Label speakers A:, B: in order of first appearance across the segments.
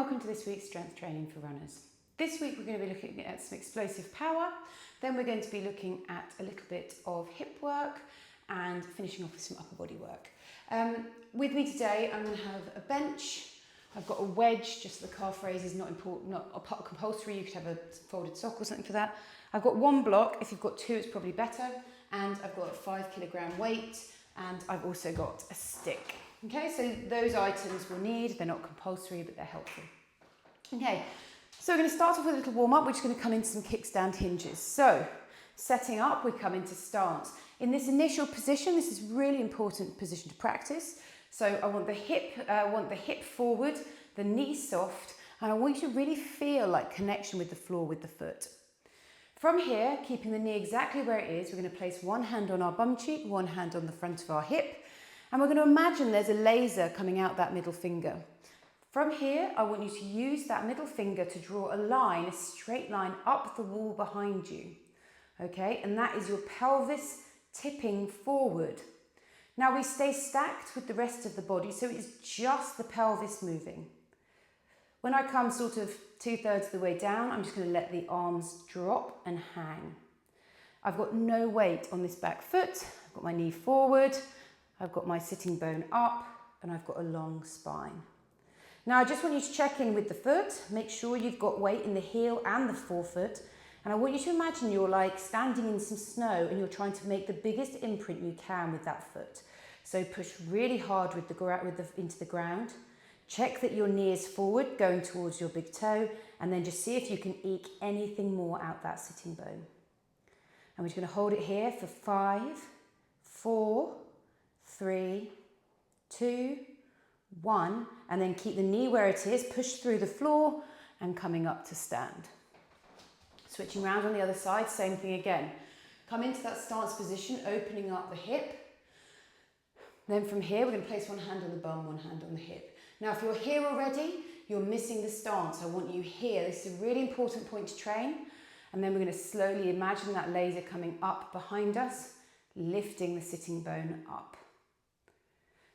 A: welcome to this week's strength training for runners. This week we're going to be looking at some explosive power, then we're going to be looking at a little bit of hip work and finishing off with some upper body work. With me today I'm going to have a bench, I've got a wedge, just the calf raise is not important, not compulsory, you could have a folded sock or something for that. I've got one block, if you've got two it's probably better, and I've got a 5 kilogram weight, and I've also got a stick. Okay, so those items we'll need, they're not compulsory but they're helpful. Okay, so we're going to start off with a little warm up, we're just going to come into some kickstand hinges. So, setting up, we come into stance. In this initial position, this is a really important position to practice. So I want the hip forward, the knee soft, and I want you to really feel like connection with the floor with the foot. From here, keeping the knee exactly where it is, we're going to place one hand on our bum cheek, one hand on the front of our hip, and we're going to imagine there's a laser coming out that middle finger. From here, I want you to use that middle finger to draw a line, a straight line up the wall behind you. Okay, and that is your pelvis tipping forward. Now we stay stacked with the rest of the body, so it's just the pelvis moving. When I come sort of 2/3 of the way down, I'm just going to let the arms drop and hang. I've got no weight on this back foot, I've got my knee forward, I've got my sitting bone up, and I've got a long spine. Now I just want you to check in with the foot, make sure you've got weight in the heel and the forefoot, and I want you to imagine you're like standing in some snow and you're trying to make the biggest imprint you can with that foot. So push really hard into the ground, check that your knee is forward, going towards your big toe, and then just see if you can eke anything more out that sitting bone. And we're just going to hold it here for 5, 4, 3, 2, 1, and then keep the knee where it is, push through the floor and coming up to stand. Switching around on the other side, same thing again. Come into that stance position, opening up the hip. Then from here, we're going to place one hand on the bum, one hand on the hip. Now, if you're here already, you're missing the stance. I want you here. This is a really important point to train. And then we're going to slowly imagine that laser coming up behind us, lifting the sitting bone up.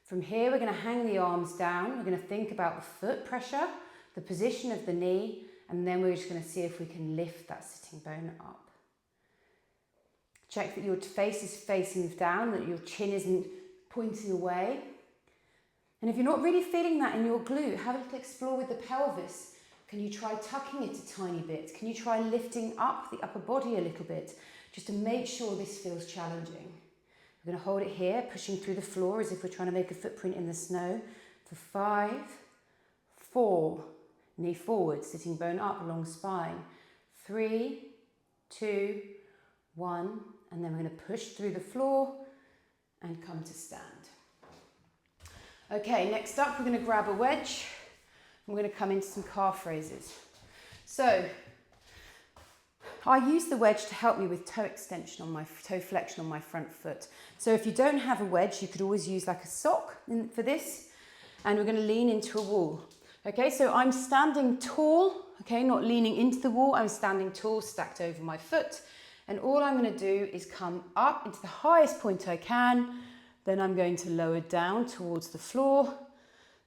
A: From here, we're going to hang the arms down. We're going to think about the foot pressure, the position of the knee, and then we're just going to see if we can lift that sitting bone up. Check that your face is facing down, that your chin isn't pointing away. And if you're not really feeling that in your glute, have a little explore with the pelvis. Can you try tucking it a tiny bit? Can you try lifting up the upper body a little bit, just to make sure this feels challenging? We're going to hold it here, pushing through the floor as if we're trying to make a footprint in the snow. For 5, 4, knee forward, sitting bone up, long spine. 3, 2, 1, and then we're going to push through the floor and come to stand. Okay, next up we're going to grab a wedge. We're going to come into some calf raises. So, I use the wedge to help me with toe flexion on my front foot. So if you don't have a wedge, you could always use like a sock for this, and we're going to lean into a wall. Okay, so I'm standing tall, okay, not leaning into the wall, I'm standing tall, stacked over my foot, and all I'm going to do is come up into the highest point I can, then I'm going to lower down towards the floor,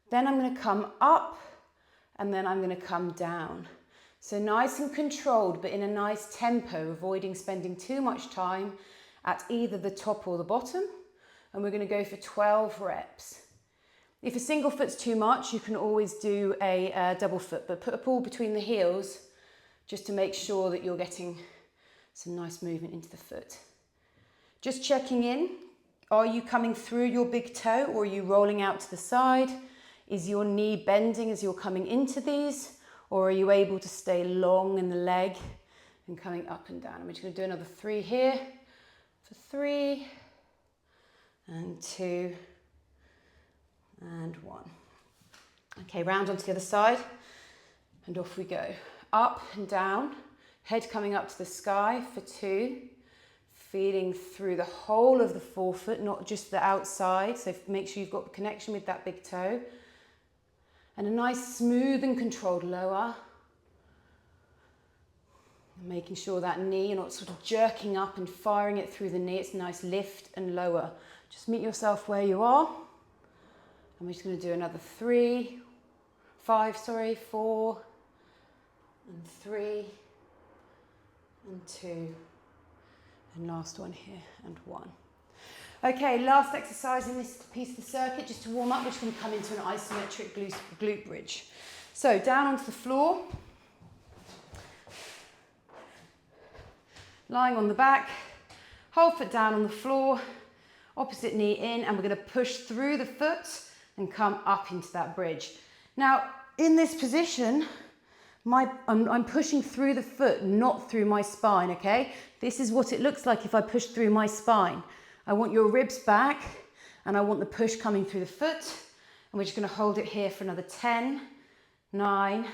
A: then I'm going to come up, and then I'm going to come down. So nice and controlled, but in a nice tempo, avoiding spending too much time at either the top or the bottom, and we're going to go for 12 reps. If a single foot's too much, you can always do a double foot, but put a ball between the heels just to make sure that you're getting some nice movement into the foot. Just checking in, are you coming through your big toe or are you rolling out to the side? Is your knee bending as you're coming into these, or are you able to stay long in the leg and coming up and down? I'm just going to do another 3 here for 3 and 2 and 1. Okay, round onto the other side and off we go. Up and down, head coming up to the sky for 2, feeling through the whole of the forefoot, not just the outside, so make sure you've got connection with that big toe. And a nice smooth and controlled lower. And making sure that knee, you're not sort of jerking up and firing it through the knee, it's a nice lift and lower. Just meet yourself where you are. And we're just going to do another 3, 5, sorry, 4, and 3, and 2, and last one here, and 1. Okay, last exercise in this piece of the circuit, just to warm up, we're just going to come into an isometric glute bridge. So down onto the floor, lying on the back, whole foot down on the floor, opposite knee in, and we're going to push through the foot and come up into that bridge. Now, in this position, I'm pushing through the foot, not through my spine, okay? This is what it looks like if I push through my spine. I want your ribs back, and I want the push coming through the foot, and we're just going to hold it here for another 10, 9.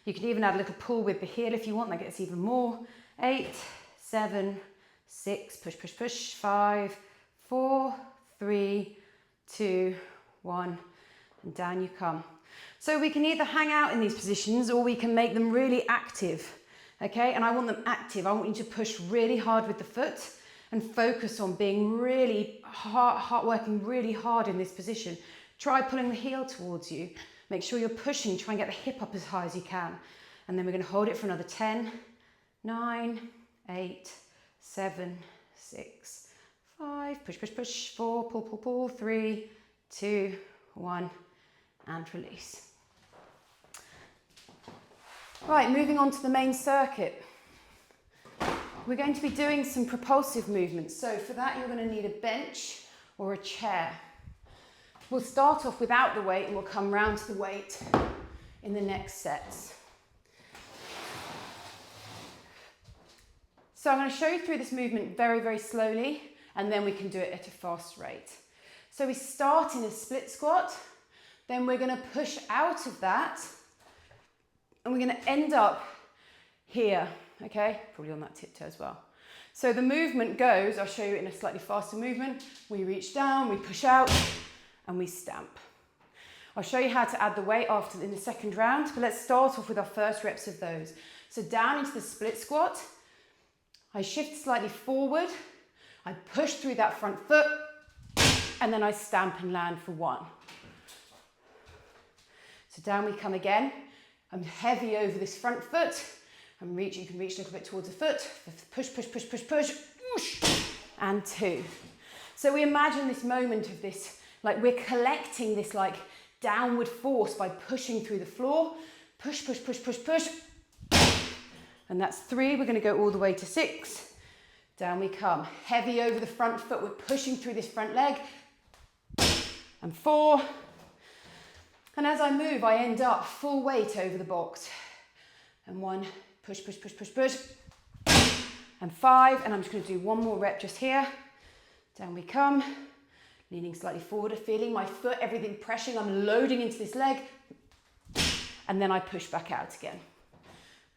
A: You can even add a little pull with the heel if you want, that gets even more. 8, 7, 6, push, push, push, 5, 4, 3, 2, 1, and down you come. So we can either hang out in these positions or we can make them really active, okay? And I want them active. I want you to push really hard with the foot and focus on being really working really hard in this position. Try pulling the heel towards you. Make sure you're pushing, try and get the hip up as high as you can. And then we're going to hold it for another 10, 9, 8, 7, 6, 5, push, push, push, 4, pull, pull, pull, 3, 2, 1, and release. Right, moving on to the main circuit. We're going to be doing some propulsive movements. So for that, you're going to need a bench or a chair. We'll start off without the weight and we'll come round to the weight in the next sets. So I'm going to show you through this movement very, very slowly, and then we can do it at a fast rate. So we start in a split squat, then we're going to push out of that, and we're going to end up here, okay? Probably on that tiptoe as well. So the movement goes, I'll show you in a slightly faster movement. We reach down, we push out, and we stamp. I'll show you how to add the weight after in the second round, but let's start off with our first reps of those. So down into the split squat, I shift slightly forward, I push through that front foot, and then I stamp and land for 1. So down we come again. I'm heavy over this front foot. You can reach a little bit towards the foot. Push, push, push, push, push, whoosh, and 2. So we imagine this moment of this, like we're collecting this like downward force by pushing through the floor. Push, push, push, push, push. And that's 3. We're going to go all the way to 6. Down we come. Heavy over the front foot. We're pushing through this front leg. And 4. And as I move, I end up full weight over the box. And 1. Push, push, push, push, push. And 5. And I'm just going to do one more rep just here. Down we come. Leaning slightly forward, feeling my foot, everything pressing. I'm loading into this leg. And then I push back out again.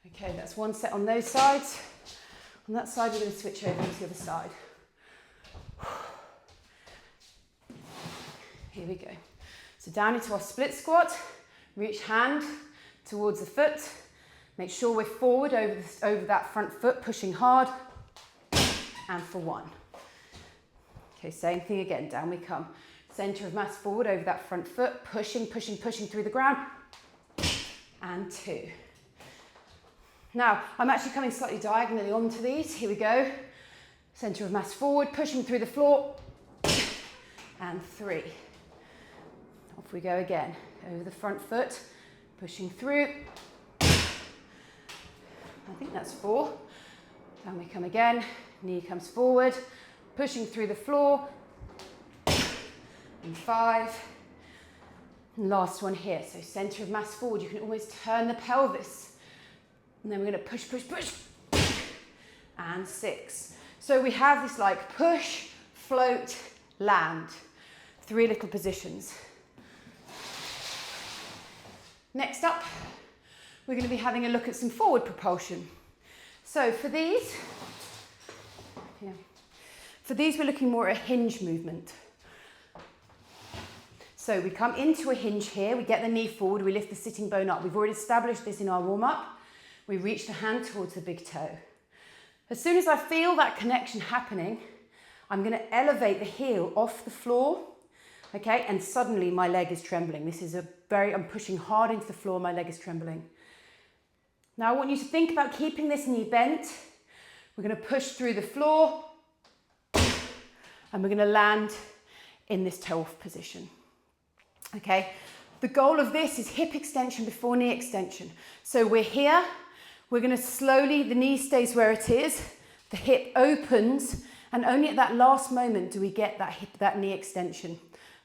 A: Okay, that's one set on those sides. On that side, we're going to switch over to the other side. Here we go. So down into our split squat. Reach hand towards the foot. Make sure we're forward over that front foot, pushing hard. And for 1. Okay, same thing again. Down we come. Center of mass forward over that front foot, pushing, pushing, pushing through the ground. And 2. Now, I'm actually coming slightly diagonally onto these. Here we go. Center of mass forward, pushing through the floor. And 3. Off we go again. Over the front foot, pushing through. I think that's 4. Down we come again. Knee comes forward, pushing through the floor. And 5. And last one here. So center of mass forward. You can almost turn the pelvis. And then we're going to push, push, push. And 6. So we have this like push, float, land. 3 little positions. Next up, we're going to be having a look at some forward propulsion. So for these, we're looking more at a hinge movement. So we come into a hinge here, we get the knee forward, we lift the sitting bone up. We've already established this in our warm-up. We reach the hand towards the big toe. As soon as I feel that connection happening, I'm going to elevate the heel off the floor Okay, and suddenly my leg is trembling. This is I'm pushing hard into the floor, my leg is trembling. Now I want you to think about keeping this knee bent. We're going to push through the floor and we're going to land in this toe off position. Okay, the goal of this is hip extension before knee extension. So we're here, we're going to slowly, the knee stays where it is, the hip opens, and only at that last moment do we get that knee extension.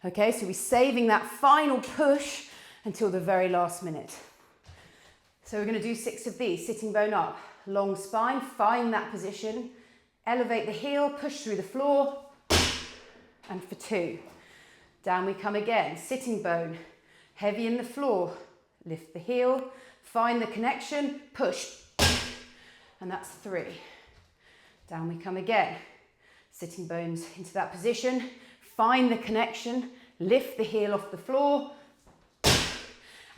A: Okay, so we're saving that final push until the very last minute. So we're going to do 6 of these, sitting bone up, long spine, find that position, elevate the heel, push through the floor, and for 2. Down we come again, sitting bone, heavy in the floor, lift the heel, find the connection, push, and that's 3. Down we come again, sitting bones into that position, find the connection, lift the heel off the floor,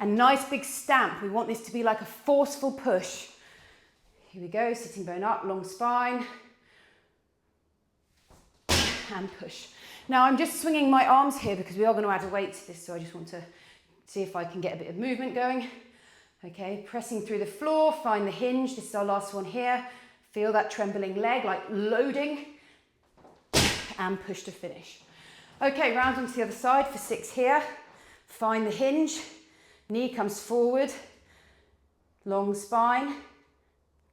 A: and nice big stamp. We want this to be like a forceful push. Here we go, sitting bone up, long spine, and push. Now I'm just swinging my arms here because we are going to add a weight to this, so I just want to see if I can get a bit of movement going. Okay, pressing through the floor, find the hinge. This is our last one here. Feel that trembling leg, like loading, and push to finish. Okay, round onto the other side for 6 here. Find the hinge, knee comes forward, long spine,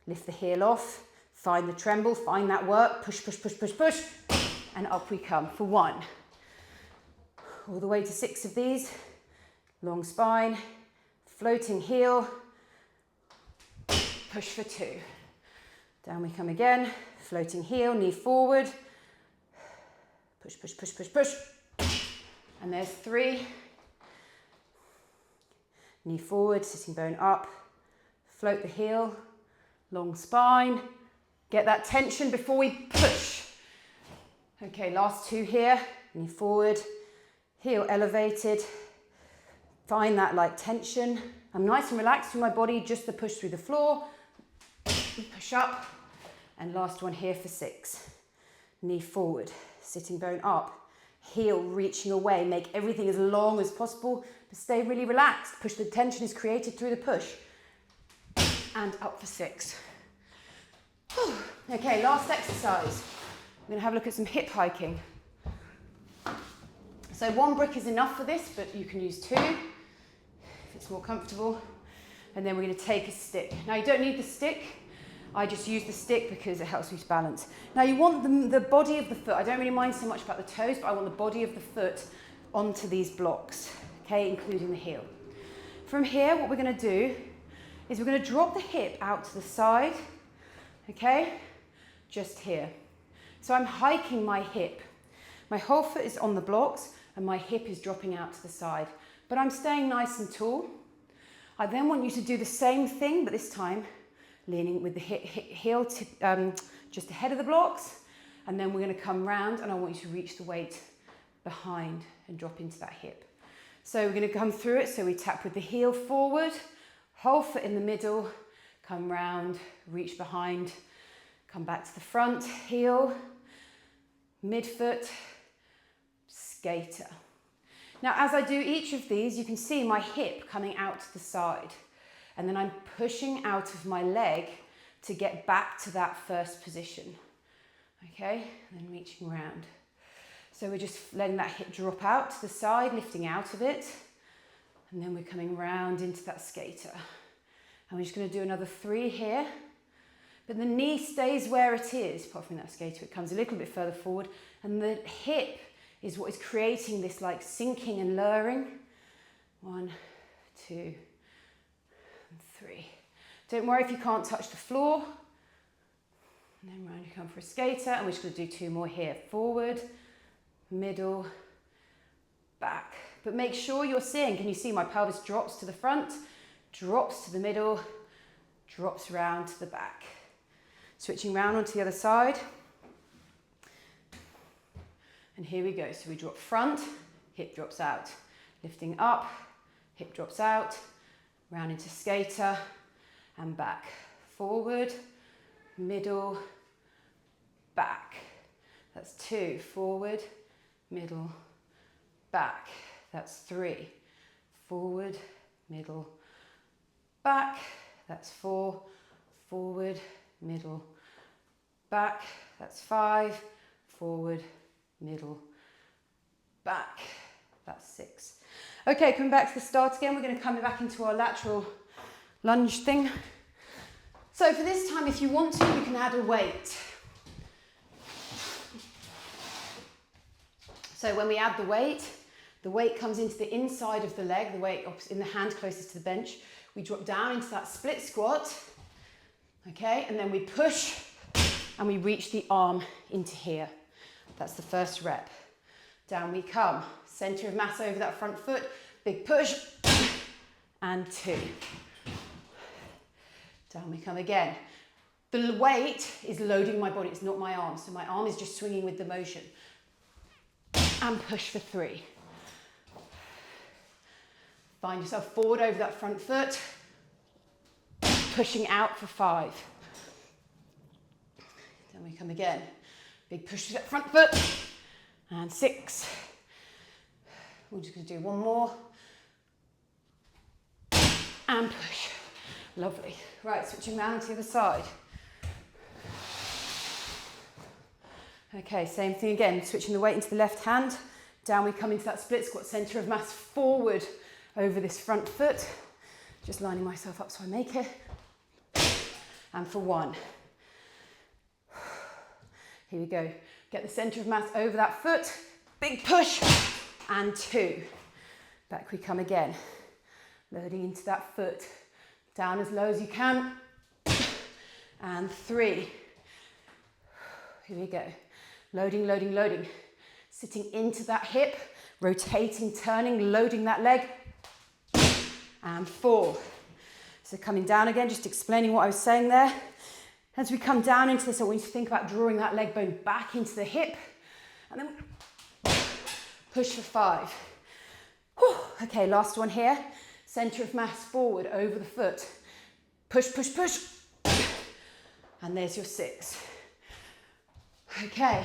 A: lift the heel off, find the tremble, find that work, push, push, push, push, push, and up we come for 1. All the way to 6 of these, long spine, floating heel, push for 2. Down we come again, floating heel, knee forward, push, push, push, push, push, and there's 3. Knee forward, sitting bone up, float the heel, long spine, get that tension before we push. Okay, last 2 here, knee forward, heel elevated, find that like tension. I'm nice and relaxed through my body, just the push through the floor, push up, and last one here for 6. Knee forward, sitting bone up, heel reaching away, make everything as long as possible, but stay really relaxed. Push, the tension is created through the push, and up for 6. Okay, last exercise. We're going to have a look at some hip hiking. So 1 brick is enough for this, but you can use 2 if it's more comfortable. And then we're going to take a stick. Now you don't need the stick. I just use the stick because it helps me to balance. Now you want the body of the foot. I don't really mind so much about the toes, but I want the body of the foot onto these blocks, okay, including the heel. From here, what we're going to do is we're going to drop the hip out to the side, okay, just here. So I'm hiking my hip. My whole foot is on the blocks and my hip is dropping out to the side, but I'm staying nice and tall. I then want you to do the same thing, but this time leaning with the heel just ahead of the blocks, and then we're going to come round and I want you to reach the weight behind and drop into that hip. So we're going to come through it, so we tap with the heel forward, whole foot in the middle, come round, reach behind, come back to the front, heel, midfoot, skater. Now as I do each of these, you can see my hip coming out to the side. And then I'm pushing out of my leg to get back to that first position. Okay, and then reaching round. So we're just letting that hip drop out to the side, lifting out of it. And then we're coming round into that skater. And we're just going to do another 3 here. But the knee stays where it is, apart from that skater. It comes a little bit further forward. And the hip is what is creating this like sinking and lowering. 1, 2, 3. Don't worry if you can't touch the floor. And then round you come for a skater, and we're just going to do 2 more here. Forward, middle, back. But make sure you're seeing, can you see my pelvis drops to the front, drops to the middle, drops round to the back. Switching round onto the other side. And here we go. So we drop front, hip drops out. Lifting up, hip drops out. Round into skater and back. Forward, middle, back. That's 2. Forward, middle, back. That's 3. Forward, middle, back. That's 4. Forward, middle, back. That's 5. Forward, middle, back. That's 6. Okay, coming back to the start again, we're going to come back into our lateral lunge thing. So for this time, if you want to, you can add a weight. So when we add the weight comes into the inside of the leg, the weight in the hand closest to the bench. We drop down into that split squat, okay, and then we push and we reach the arm into here. That's the first rep. Down we come. Center of mass over that front foot. Big push. And 2. Down we come again. The weight is loading my body. It's not my arm. So my arm is just swinging with the motion. And push for 3. Find yourself forward over that front foot. Pushing out for 5. Then we come again. Big push to that front foot. And 6. We're just going to do one more. And push. Lovely. Right, switching around to the other side. Okay, same thing again. Switching the weight into the left hand. Down we come into that split squat, center of mass forward over this front foot. Just lining myself up so I make it. And for 1. Here we go. Get the center of mass over that foot. Big push. And 2. Back we come again. Loading into that foot. Down as low as you can. And 3. Here we go. Loading, loading, loading. Sitting into that hip. Rotating, turning, loading that leg. And 4. So coming down again, just explaining what I was saying there. As we come down into this, I want you to think about drawing that leg bone back into the hip. And then push for 5. Whew. Okay, last one here. Center of mass forward over the foot. Push, push, push. And there's your 6. Okay.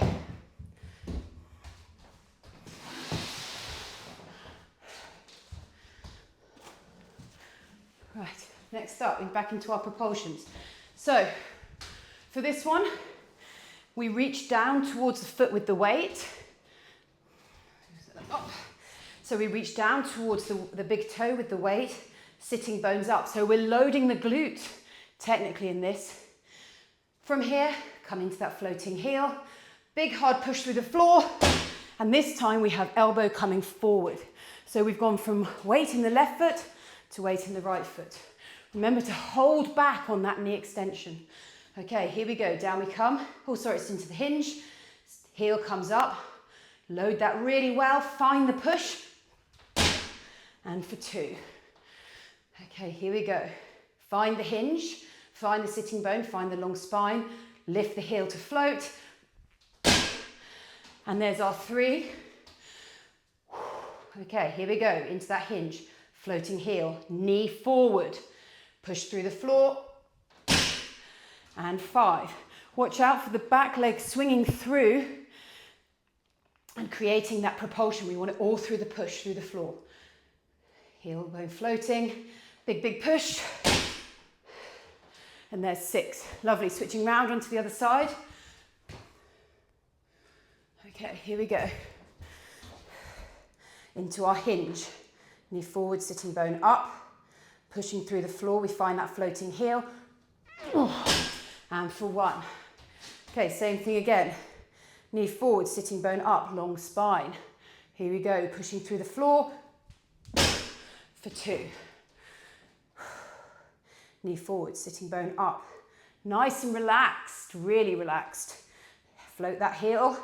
A: Right, next up, we're back into our propulsions. So, for this one, we reach down towards the foot with the weight. So we reach down towards the big toe with the weight, sitting bones up. So we're loading the glute, technically in this. From here, come into that floating heel. Big hard push through the floor. And this time we have elbow coming forward. So we've gone from weight in the left foot to weight in the right foot. Remember to hold back on that knee extension. Okay, here we go. Down we come. Oh, sorry, it's into the hinge. Heel comes up. Load that really well. Find the push. And for 2. Okay, here we go. Find the hinge. Find the sitting bone. Find the long spine. Lift the heel to float. And there's our 3. Okay, here we go. Into that hinge. Floating heel. Knee forward. Push through the floor. And 5. Watch out for the back leg swinging through and creating that propulsion. We want it all through the push, through the floor. Heel bone floating. Big, big push. And there's 6. Lovely. Switching round onto the other side. Okay, here we go. Into our hinge. Knee forward, sitting bone up. Pushing through the floor. We find that floating heel. And for 1. Okay, same thing again. Knee forward, sitting bone up, long spine. Here we go, pushing through the floor. For 2. Knee forward, sitting bone up. Nice and relaxed, really relaxed. Float that heel.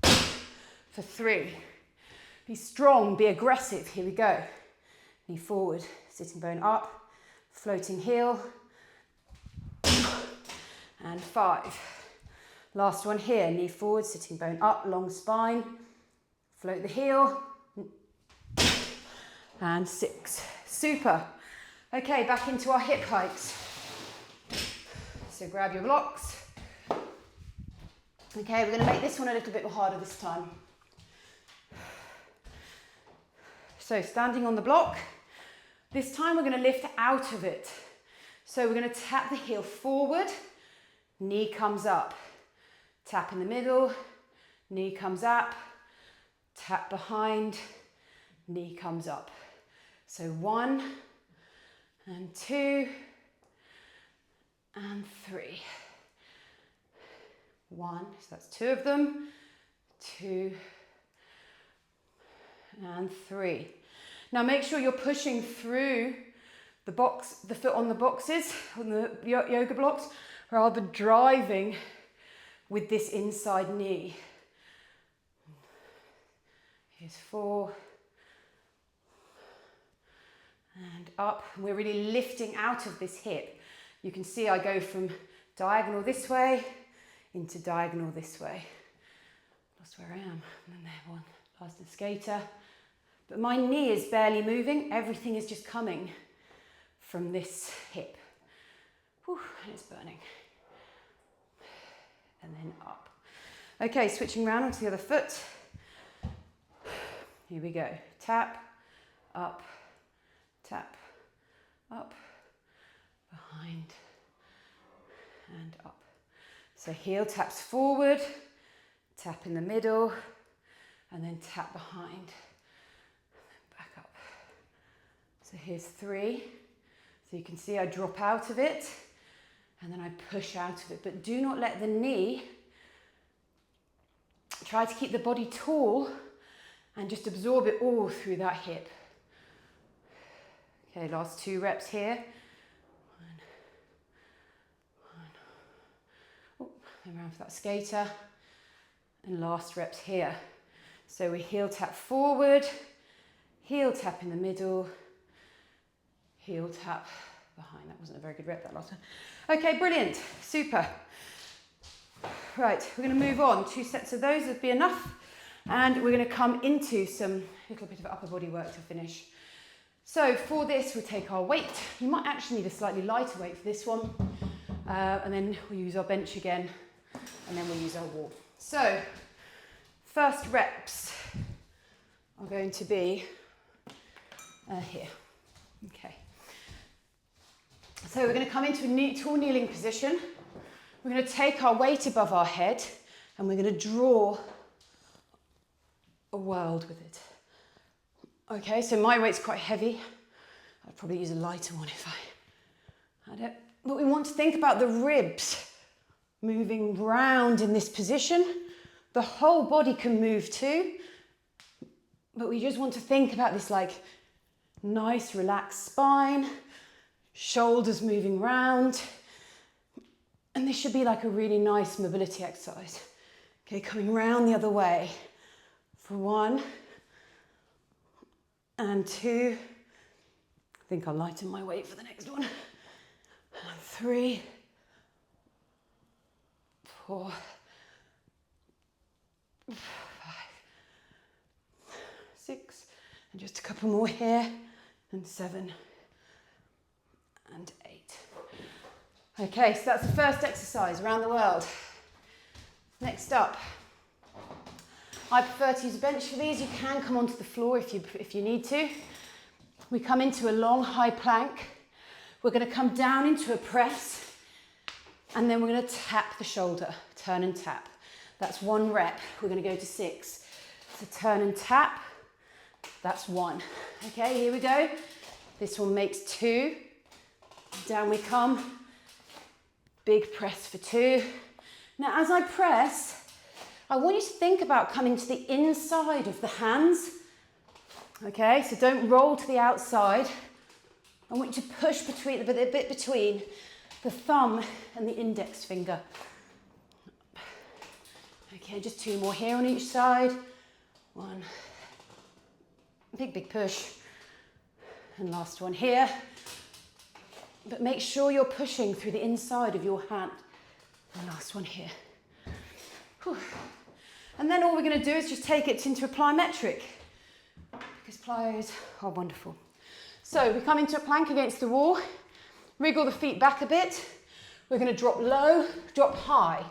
A: For 3. Be strong, be aggressive. Here we go. Knee forward, sitting bone up, floating heel. And 5. Last one here, knee forward, sitting bone up, long spine. Float the heel. And 6. Super. Okay, back into our hip hikes. So grab your blocks. Okay, we're going to make this one a little bit harder this time. So standing on the block, this time we're going to lift out of it. So we're going to tap the heel forward, knee comes up, tap in the middle, knee comes up, tap behind, knee comes up. So 1 and 2 and 3. 1, so that's 2 of them, 2 and 3. Now make sure you're pushing through the box, the foot on the boxes, on the yoga blocks, rather than driving with this inside knee. Here's 4. And up. We're really lifting out of this hip. You can see I go from diagonal this way into diagonal this way. Lost where I am. And then there one. Past the skater. But my knee is barely moving. Everything is just coming from this hip. Whew, and it's burning. And then up. Okay, switching around onto the other foot. Here we go. Tap, up, tap, up, behind, and up. So heel taps forward, tap in the middle, and then tap behind, back up. So here's 3. So you can see I drop out of it, and then I push out of it. But do not let the knee, try to keep the body tall, and just absorb it all through that hip. Okay, last 2 reps here. 1. Oh, around for that skater. And last reps here. So we heel tap forward, heel tap in the middle, heel tap behind. That wasn't a very good rep, that last one. Okay, brilliant, super. Right, we're going to move on. 2 sets of those would be enough. And we're going to come into some little bit of upper body work to finish. So for this, we'll take our weight. You might actually need a slightly lighter weight for this one. And then we'll use our bench again. And then we'll use our wall. So first reps are going to be here. Okay. So we're going to come into a tall kneeling position. We're going to take our weight above our head and we're going to draw a world with it. Okay, so my weight's quite heavy. I'd probably use a lighter one if I had it. But we want to think about the ribs moving round in this position. The whole body can move too, but we just want to think about this like nice relaxed spine, shoulders moving round, and this should be like a really nice mobility exercise. Okay, coming round the other way. For 1 and 2, I think I'll lighten my weight for the next one. And 3, 4, 5, 6, and just a couple more here, and 7 and 8. Okay, so that's the first exercise around the world. Next up. I prefer to use a bench for these. You can come onto the floor if you need to. We come into a long high plank. We're going to come down into a press and then we're going to tap the shoulder, turn and tap. That's 1 rep. We're going to go to 6. So turn and tap, that's 1. Okay, here we go. This one makes 2. Down we come. Big press for 2. Now as I press, I want you to think about coming to the inside of the hands. Okay, so don't roll to the outside. I want you to push between the bit between the thumb and the index finger. Okay, just 2 more here on each side. 1. Big push. And last one here. But make sure you're pushing through the inside of your hand. And last one here. Whew. And then all we're going to do is just take it into a plyometric, because plyos are wonderful. So we come into a plank against the wall, wriggle the feet back a bit. We're going to drop low, drop high.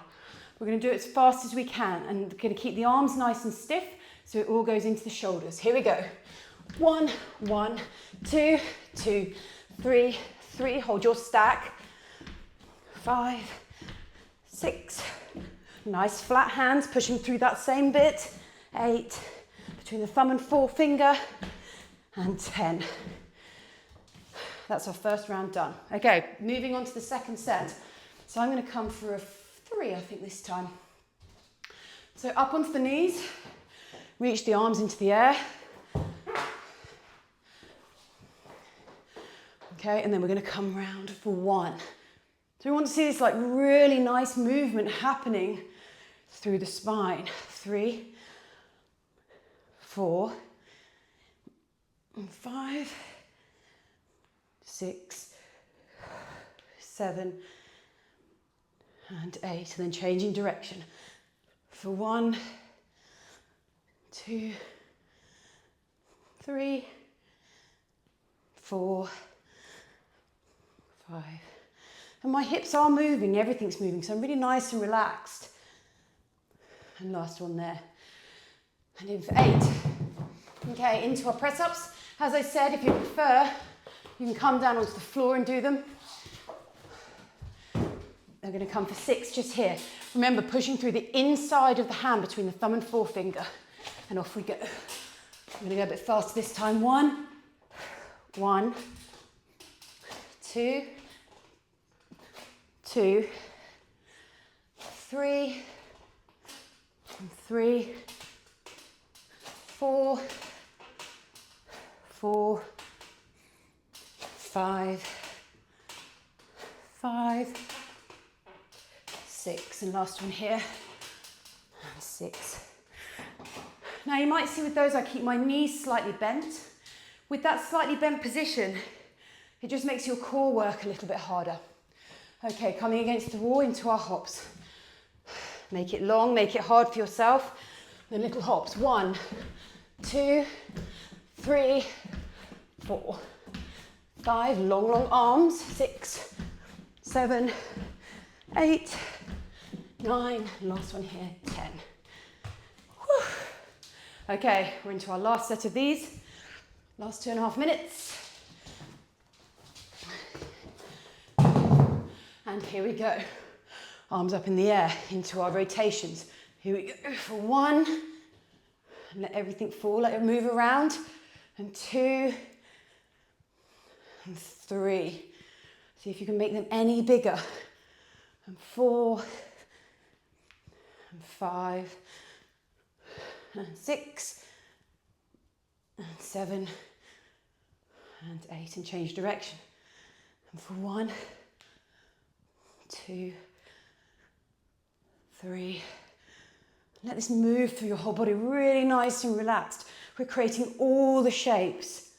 A: We're going to do it as fast as we can and we're going to keep the arms nice and stiff so it all goes into the shoulders. Here we go. 1, 1, 2, 2, 3, 3. Hold your stack. 5, 6. Nice flat hands, pushing through that same bit. 8, between the thumb and forefinger. And 10. That's our first round done. Okay, moving on to the second set. So I'm going to come for a 3, I think, this time. So up onto the knees, reach the arms into the air. Okay, and then we're going to come round for 1. So we want to see this like really nice movement happening through the spine. 3, 4, and 5, 6, 7, and 8. And then changing direction. For 1, 2, 3, 4, 5. And my hips are moving, everything's moving, so I'm really nice and relaxed. And last one there. And in for 8. Okay, into our press-ups. As I said, if you prefer, you can come down onto the floor and do them. They're going to come for 6 just here. Remember, pushing through the inside of the hand between the thumb and forefinger. And off we go. I'm going to go a bit faster this time. 1, 1, 2, 2, 3, 3, 4, 4, 5, 5, 6, and last one here, and 6. Now you might see with those I keep my knees slightly bent. With that slightly bent position, it just makes your core work a little bit harder. Okay, coming against the wall into our hops. Make it long, make it hard for yourself. Then little hops. 1, 2, 3, 4, 5. Long, long arms. 6, 7, 8, 9. Last one here, 10. Whew. Okay, we're into our last set of these. Last 2.5 minutes. And here we go. Arms up in the air into our rotations. Here we go for 1. And let everything fall, let it move around. And 2. And 3. See if you can make them any bigger. And 4. And 5. And 6. And 7. And 8. And change direction. And for 1. 2, 3. Let this move through your whole body, really nice and relaxed. We're creating all the shapes.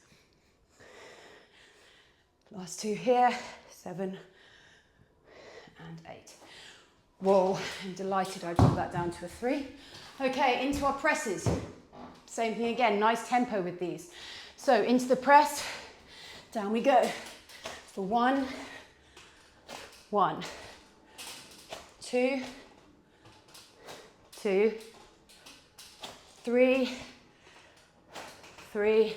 A: Last 2 here, 7 and 8. Whoa, I'm delighted I dropped that down to a 3. Okay, into our presses. Same thing again, nice tempo with these. So into the press, down we go. For 1, 1, 2, 2, 3, 3,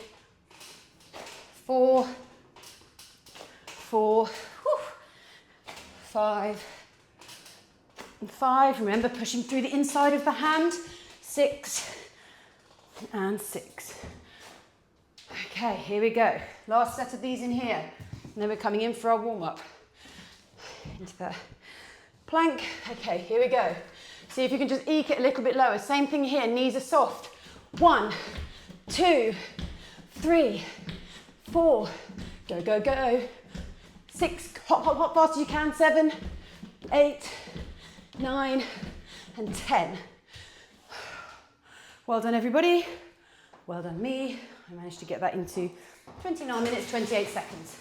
A: 4, 4, 5, and 5. Remember, pushing through the inside of the hand. 6 and 6. Okay, here we go. Last set of these in here. And then we're coming in for our warm-up. Into the plank. Okay, here we go. See if you can just eke it a little bit lower. Same thing here, knees are soft. 1, 2, 3, 4. Go, go, go. 6, hop, hop, hop, fast as you can. 7, 8, 9, and 10. Well done, everybody. Well done, me. I managed to get that into 29 minutes, 28 seconds.